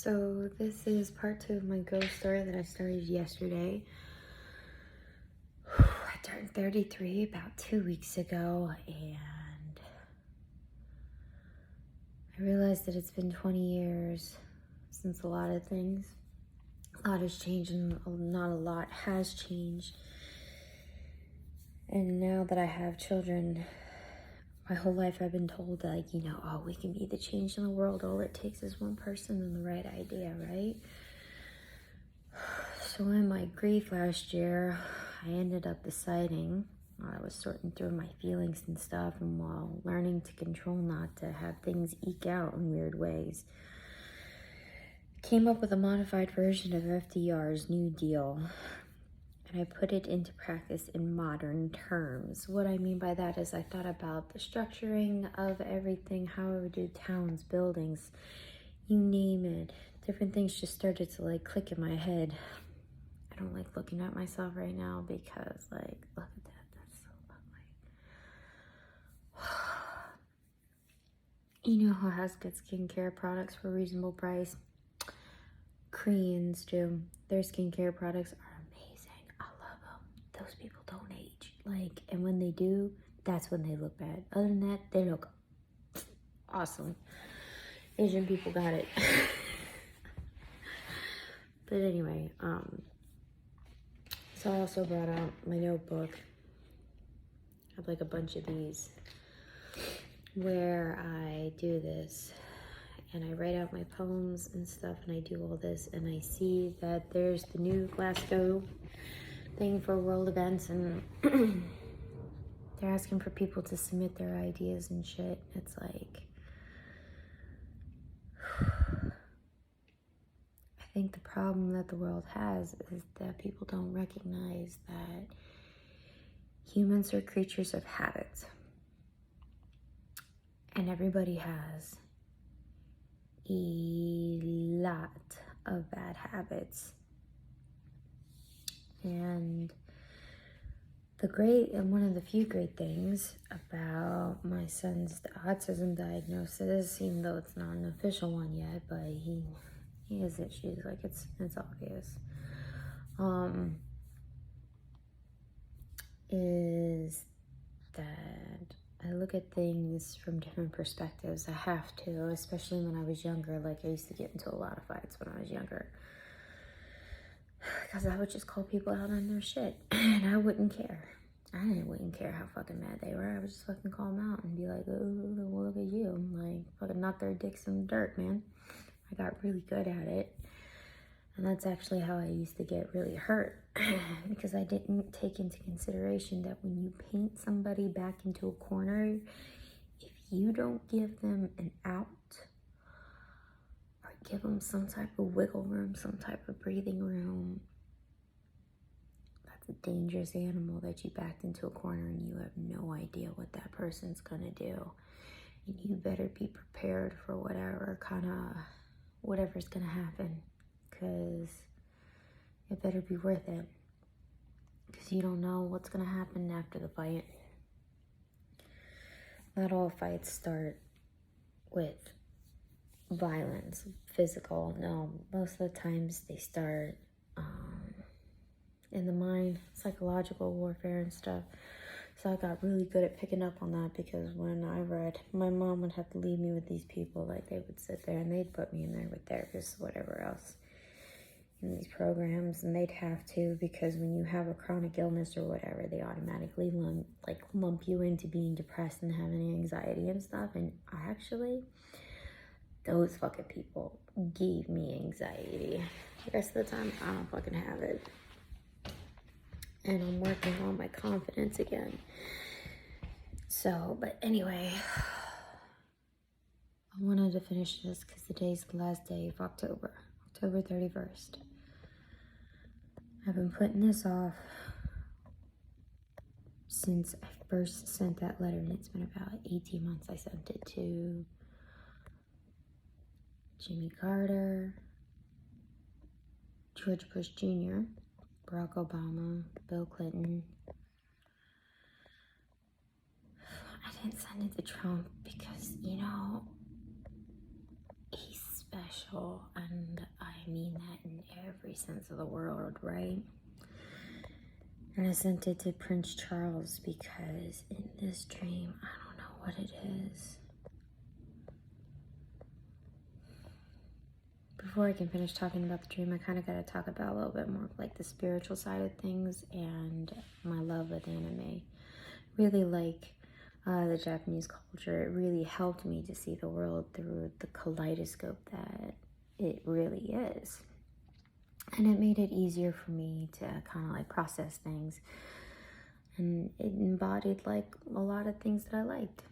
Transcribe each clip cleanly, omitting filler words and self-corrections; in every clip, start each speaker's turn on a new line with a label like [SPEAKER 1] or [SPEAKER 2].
[SPEAKER 1] So this is part 2 of my ghost story that I started yesterday. I turned 33 about 2 weeks ago, and I realized that it's been 20 years since a lot of things. A lot has changed and not a lot has changed. And now that I have children, my whole life I've been told, like, oh, we can be the change in the world. All it takes is one person and the right idea, right? So in my grief last year, I ended up deciding, while I was sorting through my feelings and stuff, and while learning to control not to have things eke out in weird ways, came up with a modified version of FDR's New Deal. And I put it into practice in modern terms. What I mean by that is I thought about the structuring of everything, how I would do towns, buildings, you name it. Different things just started to click in my head. I don't like looking at myself right now because look at that, that's so ugly. You know who has good skincare products for a reasonable price? Koreans do. Their skincare products are amazing. I love them. Those people don't age. And when they do, that's when they look bad. Other than that, they look awesome. Asian people got it. But anyway, so I also brought out my notebook. I have a bunch of these where I do this. And I write out my poems and stuff, and I do all this, and I see that there's the new Glasgow thing for world events, and they're asking for people to submit their ideas and shit. It's I think the problem that the world has is that people don't recognize that humans are creatures of habit, and everybody has a lot of bad habits. And one of the few great things about my son's autism diagnosis, even though it's not an official one yet, but he has issues, it's obvious, is that I look at things from different perspectives. I have to, especially when I was younger. I used to get into a lot of fights when I was younger, because I would just call people out on their shit, and I wouldn't care. I wouldn't care how fucking mad they were. I would just fucking call them out and be like, oh, well, look at you. Fucking knock their dicks in the dirt, man. I got really good at it. And that's actually how I used to get really hurt, because I didn't take into consideration that when you paint somebody back into a corner, if you don't give them an out or give them some type of wiggle room, some type of breathing room, that's a dangerous animal that you backed into a corner, and you have no idea what that person's gonna do. And you better be prepared for whatever's gonna happen. Because it better be worth it, because you don't know what's gonna happen after the fight. Not all fights start with violence, physical. No, most of the times they start in the mind, psychological warfare and stuff. So I got really good at picking up on that, because when I read, my mom would have to leave me with these people. They would sit there and they'd put me in there with therapists, whatever else, in these programs, and they'd have to, because when you have a chronic illness or whatever, they automatically lump you into being depressed and having anxiety and stuff. And those fucking people gave me anxiety. The rest of the time, I don't fucking have it. And I'm working on my confidence again. So, but anyway, I wanted to finish this because today's the last day of October 31st. I've been putting this off since I first sent that letter, and it's been about 18 months. I sent it to Jimmy Carter, George Bush Jr., Barack Obama, Bill Clinton. I didn't send it to Trump because, he's special. special, and I mean that in every sense of the word, right? And I sent it to Prince Charles because in this dream, I don't know what it is. Before I can finish talking about the dream, I kind of got to talk about a little bit more of like the spiritual side of things and my love with anime. Really like the Japanese culture. It really helped me to see the world through the kaleidoscope that it really is. And it made it easier for me to kind of like process things. And it embodied like a lot of things that I liked.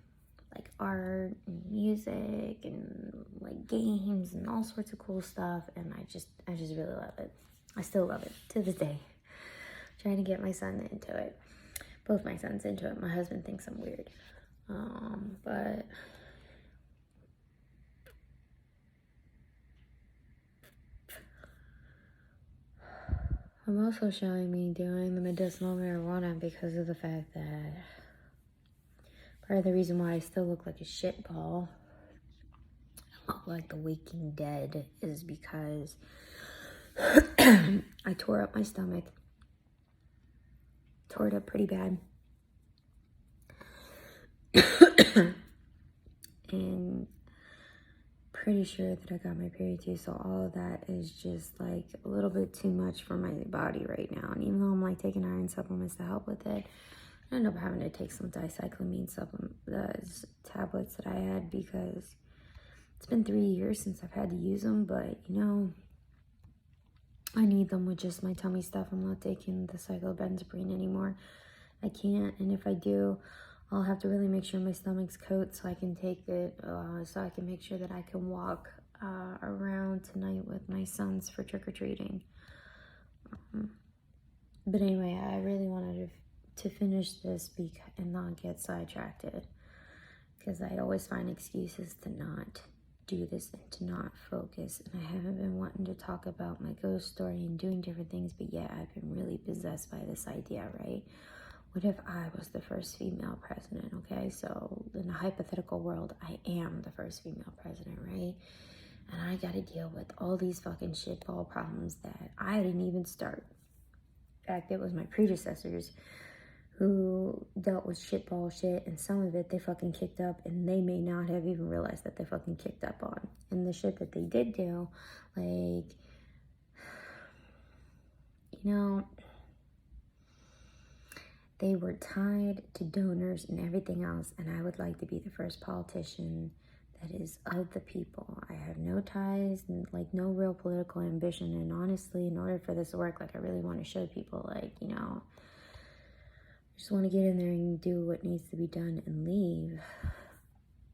[SPEAKER 1] Like art and music and like games and all sorts of cool stuff, and I just really love it. I still love it to this day. Trying to get my son into it. Both my sons into it. My husband thinks I'm weird. But I'm also showing me doing the medicinal marijuana because of the fact that part of the reason why I still look like a shitball, I look like the Waking Dead, is because I tore up my stomach. Tore it up pretty bad. And pretty sure that I got my period too, so all of that is just like a little bit too much for my body right now. And even though I'm like taking iron supplements to help with it, I ended up having to take some dicyclamine tablets that I had because it's been 3 years since I've had to use them, but you know, I need them with just my tummy stuff. I'm not taking the cyclobenzaprine anymore. I can't, and if I do, I'll have to really make sure my stomach's coat so I can take it, so I can make sure that I can walk around tonight with my sons for trick-or-treating. But anyway, I really wanted to finish this and not get sidetracked, because I always find excuses to not do this and to not focus. And I haven't been wanting to talk about my ghost story and doing different things, but yeah, I've been really possessed by this idea, right? What if I was the first female president, okay? So in a hypothetical world, I am the first female president, right? And I gotta deal with all these fucking shitball problems that I didn't even start. In fact, it was my predecessors who dealt with shitball shit, and some of it they fucking kicked up, and they may not have even realized that they fucking kicked up on. And the shit that they did do, like, you know, they were tied to donors and everything else, and I would like to be the first politician that is of the people. I have no ties and like no real political ambition, and honestly, in order for this to work, like I really want to show people, like, you know, I just want to get in there and do what needs to be done and leave,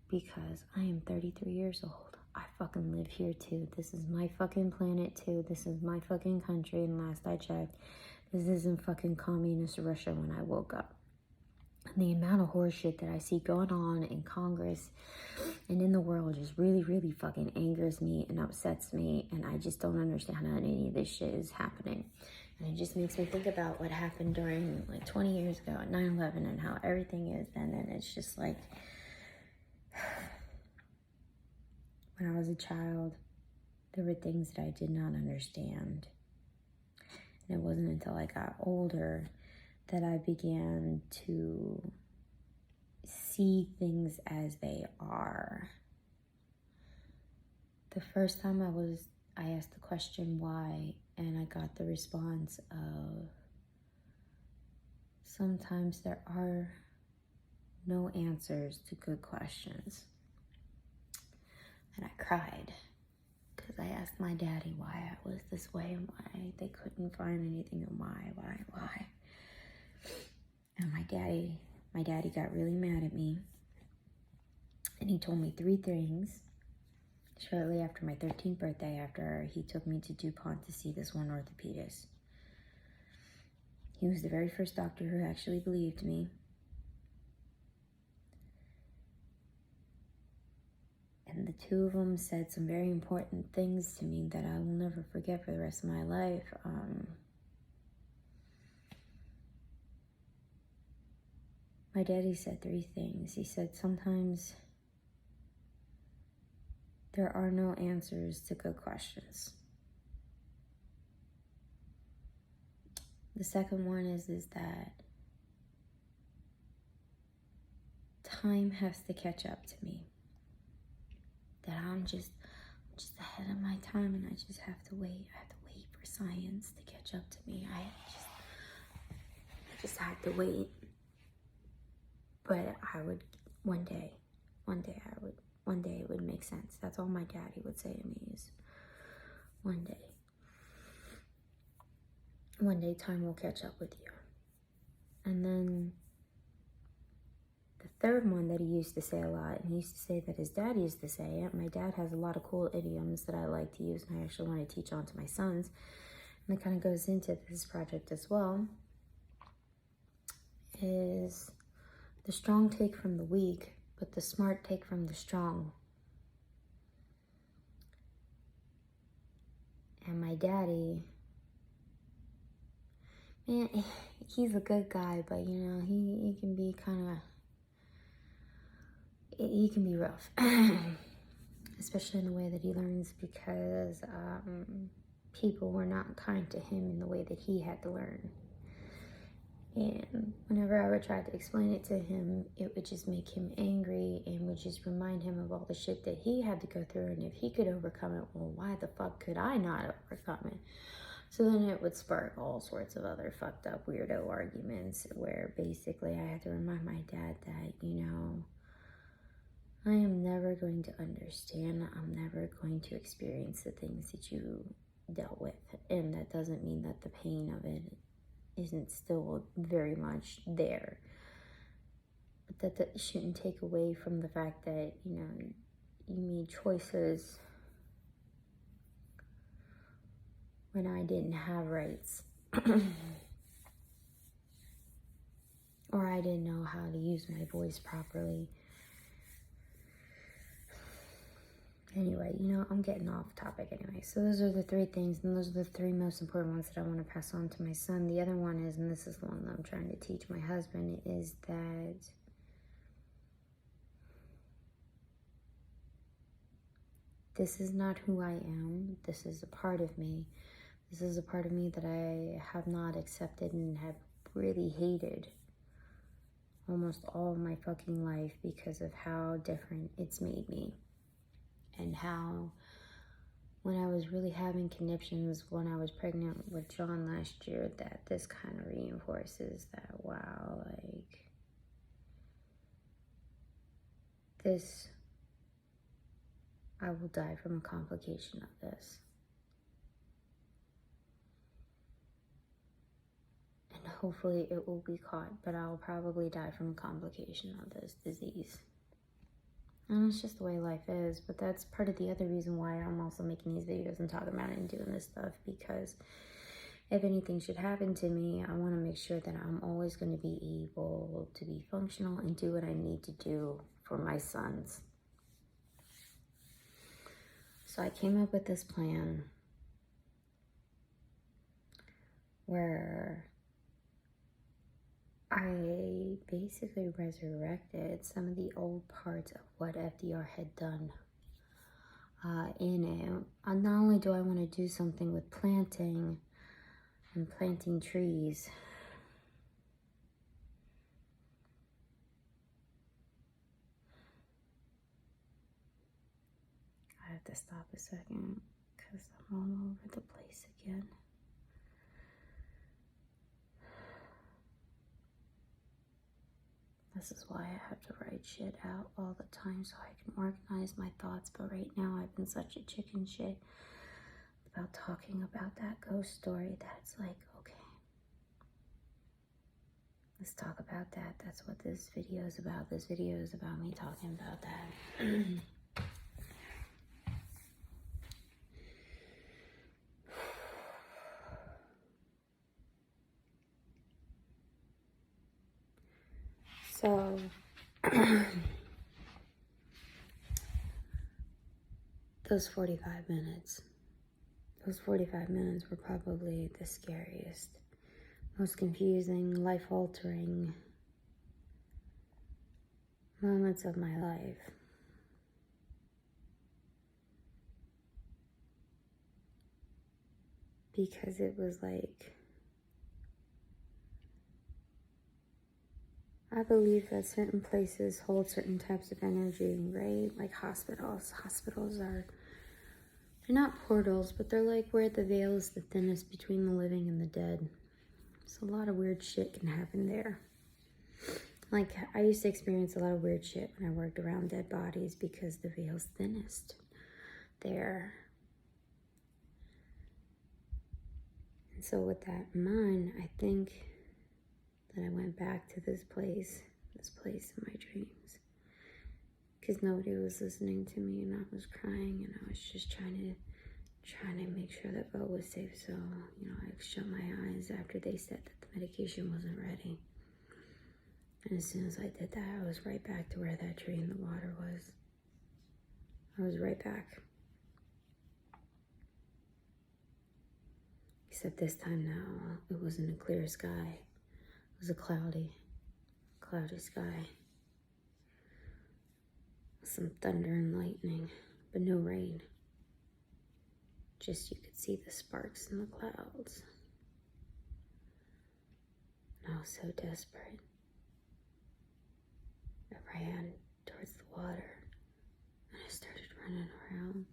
[SPEAKER 1] because I am 33 years old. I fucking live here too. This is my fucking planet too. This is my fucking country, and last I checked, this isn't fucking communist Russia when I woke up. And the amount of horse shit that I see going on in Congress and in the world just really, really fucking angers me and upsets me. And I just don't understand how any of this shit is happening. And it just makes me think about what happened during like 20 years ago at 9/11 and how everything is then. And it's just like, when I was a child, there were things that I did not understand. And it wasn't until I got older that I began to see things as they are. The first time I asked the question why, and I got the response of, sometimes there are no answers to good questions. And I cried because I asked my daddy why I was this way and why they couldn't find anything, and why. And my daddy got really mad at me, and he told me 3 things shortly after my 13th birthday, after he took me to DuPont to see this one orthopedist. He was the very first doctor who actually believed me. And the 2 of them said some very important things to me that I will never forget for the rest of my life. My daddy said 3 things. He said, sometimes there are no answers to good questions. The second one is that time has to catch up to me. That I'm just ahead of my time, and I just have to wait. I have to wait for science to catch up to me. I just have to wait. But I would one day it would make sense. That's all my daddy would say to me is one day time will catch up with you. And then the third one that he used to say a lot, and he used to say that his dad used to say it. My dad has a lot of cool idioms that I like to use, and I actually want to teach on to my sons. And it kind of goes into this project as well, is the strong take from the weak, but the smart take from the strong. And my daddy, man, he's a good guy, but you know, he can be he can be rough. Especially in the way that he learns, because people were not kind to him in the way that he had to learn. And whenever I would try to explain it to him, it would just make him angry and would just remind him of all the shit that he had to go through. And if he could overcome it, well, why the fuck could I not overcome it? So then it would spark all sorts of other fucked up weirdo arguments where basically I had to remind my dad that, you know, I am never going to understand. I'm never going to experience the things that you dealt with. And that doesn't mean that the pain of it isn't still very much there. But that shouldn't take away from the fact that, you know, you made choices when I didn't have rights. Or I didn't know how to use my voice properly. Anyway, you know, I'm getting off topic anyway. So those are the three things, and those are the three most important ones that I want to pass on to my son. The other one is, and this is the one that I'm trying to teach my husband, is that this is not who I am. This is a part of me. This is a part of me that I have not accepted and have really hated almost all of my fucking life because of how different it's made me. And how, when I was really having conniptions when I was pregnant with John last year, that this kind of reinforces that, wow, like, this, I will die from a complication of this. And hopefully it will be caught, but I will probably die from a complication of this disease. And it's just the way life is. But that's part of the other reason why I'm also making these videos and talking about it and doing this stuff. Because if anything should happen to me, I want to make sure that I'm always going to be able to be functional and do what I need to do for my sons. So I came up with this plan where I basically resurrected some of the old parts of what FDR had done in it. Not only do I want to do something with planting and planting trees, I have to stop a second because I'm all over the place again. This is why I have to write shit out all the time so I can organize my thoughts. But right now I've been such a chicken shit about talking about that ghost story that it's like, okay, let's talk about that. That's what this video is about. This video is about me talking about that. So, those 45 minutes were probably the scariest, most confusing, life-altering moments of my life. because it was like, I believe that certain places hold certain types of energy, right? Like hospitals. Hospitals are, they're not portals, but they're like where the veil is the thinnest between the living and the dead. So a lot of weird shit can happen there. Like, I used to experience a lot of weird shit when I worked around dead bodies because the veil's thinnest there. And so with that in mind, I think that I went back to this place in my dreams. Because nobody was listening to me and I was crying and I was just trying to make sure that Bo was safe. So, you know, I shut my eyes after they said that the medication wasn't ready. And as soon as I did that, I was right back to where that tree in the water was. I was right back. Except this time now, it wasn't a clear sky. It was a cloudy sky. Some thunder and lightning, but no rain. Just you could see the sparks in the clouds. And I was so desperate. I ran towards the water and I started running around,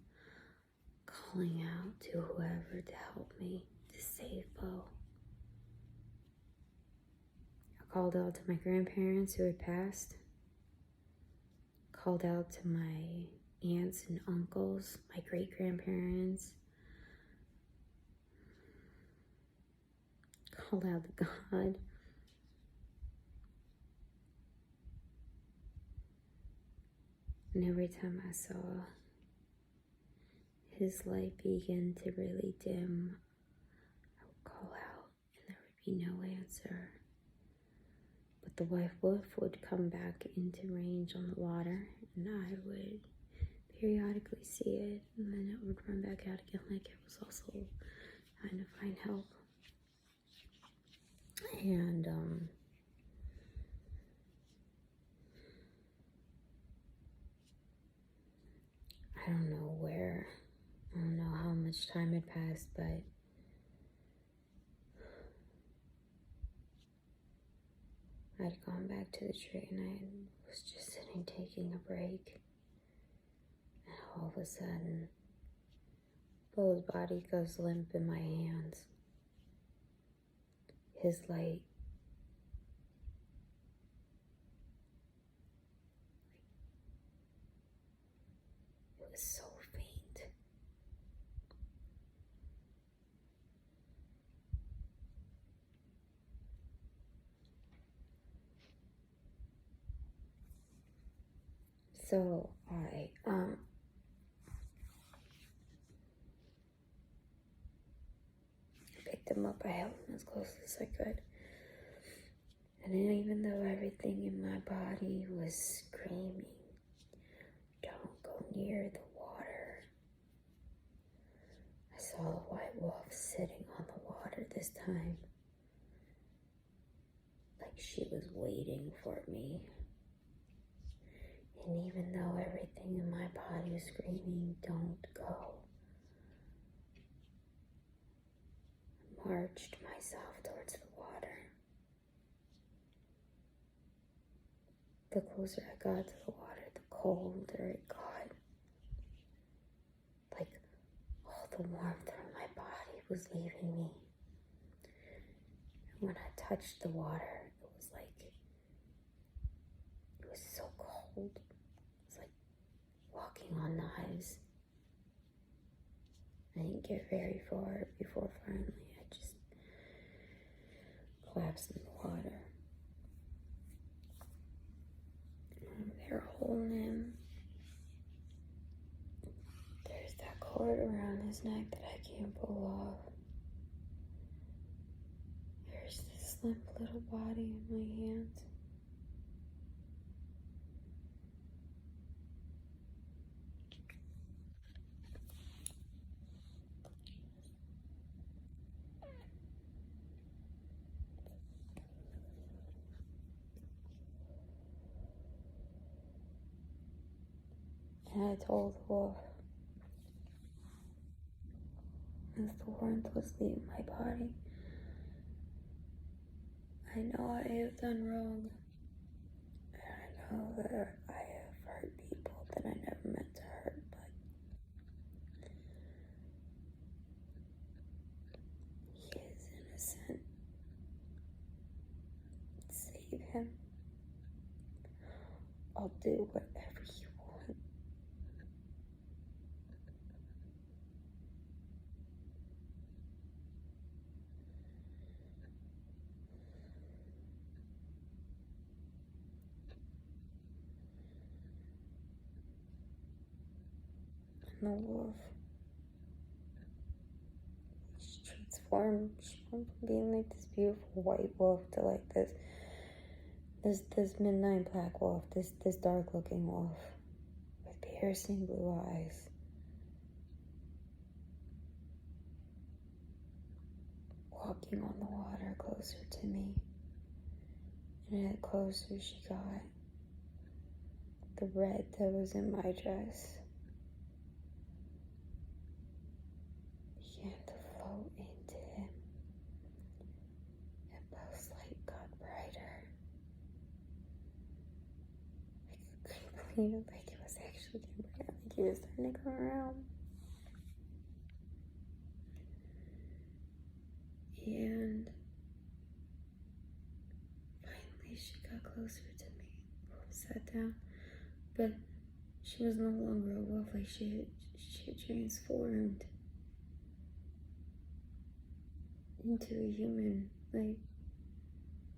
[SPEAKER 1] calling out to whoever to help me to save Bo. I called out to my grandparents who had passed, called out to my aunts and uncles, my great-grandparents, called out to God. And every time I saw his light begin to really dim, I would call out and there would be no answer. But the white wolf would come back into range on the water and I would periodically see it and then it would run back out again like it was also trying to find help. And I don't know how much time had passed, but I'd gone back to the tree and I was just sitting taking a break. And all of a sudden, Bo's body goes limp in my hands. His light it was so faint. So I picked him up. I held him as close as I could. And then even though everything in my body was screaming, don't go near the water, I saw a white wolf sitting on the water this time. Like she was waiting for me. And even though everything in my body was screaming, don't go, I marched myself towards the water. The closer I got to the water, the colder it got. Like all the warmth from my body was leaving me. And when I touched the water, it was so cold. It was like walking on knives. I didn't get very far before finally I just collapsed in the water. I'm there holding him. There's that cord around his neck that I can't pull off. There's this limp little body in my hands. And I told the wolf, as the warmth was leaving my body. I know I have done wrong. And I know that I have hurt people that I never meant to hurt, but he is innocent. Save him. I'll do whatever you want. And the wolf, she transformed. She went from being like this beautiful white wolf to like this midnight black wolf, this dark looking wolf with piercing blue eyes. Walking on the water closer to me. And the closer she got, the red that was in my dress began to float into him. And Bell's light got brighter. I couldn't believe it, like it was actually getting brighter, like he was starting to come around. And finally she got closer to me. Wolf sat down, but she was no longer a wolf, like she had transformed into a human. Like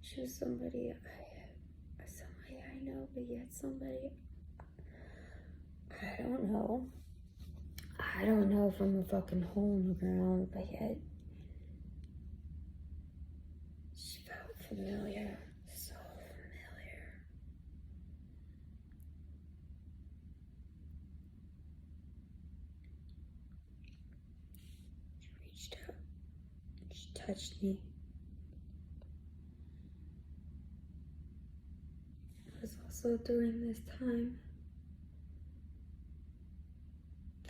[SPEAKER 1] she was somebody I know, but yet somebody I don't know. I don't know from a fucking hole in the ground, but yet she felt familiar, so familiar. She reached out, she touched me. It was also during this time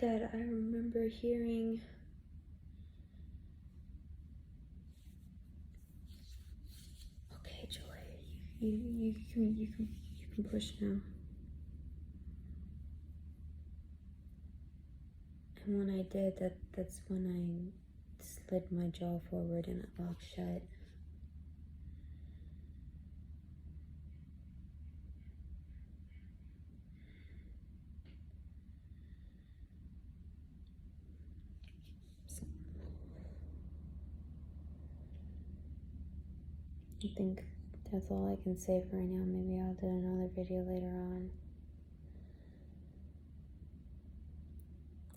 [SPEAKER 1] that I remember hearing okay, Joy, you can push now. And when I did, that's when I slid my jaw forward and it locked shut. I think that's all I can say for right now. Maybe I'll do another video later on.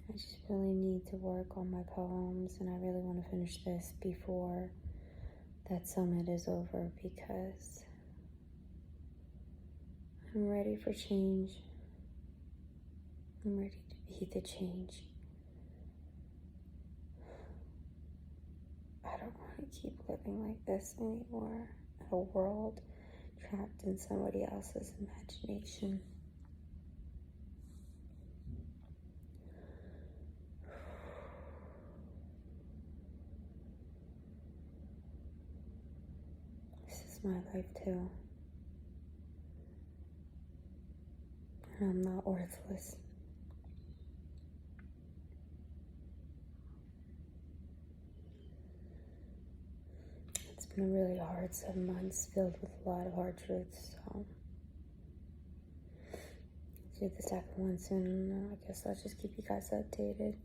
[SPEAKER 1] I just really need to work on my poems, and I really want to finish this before that summit is over, because I'm ready for change. I'm ready to be the change. I don't want to keep living like this anymore. A world trapped in somebody else's imagination. This is my life too. And I'm not worthless. It's been a really hard 7 months filled with a lot of hard truths, so I'll do the second one soon. I guess I'll just keep you guys updated.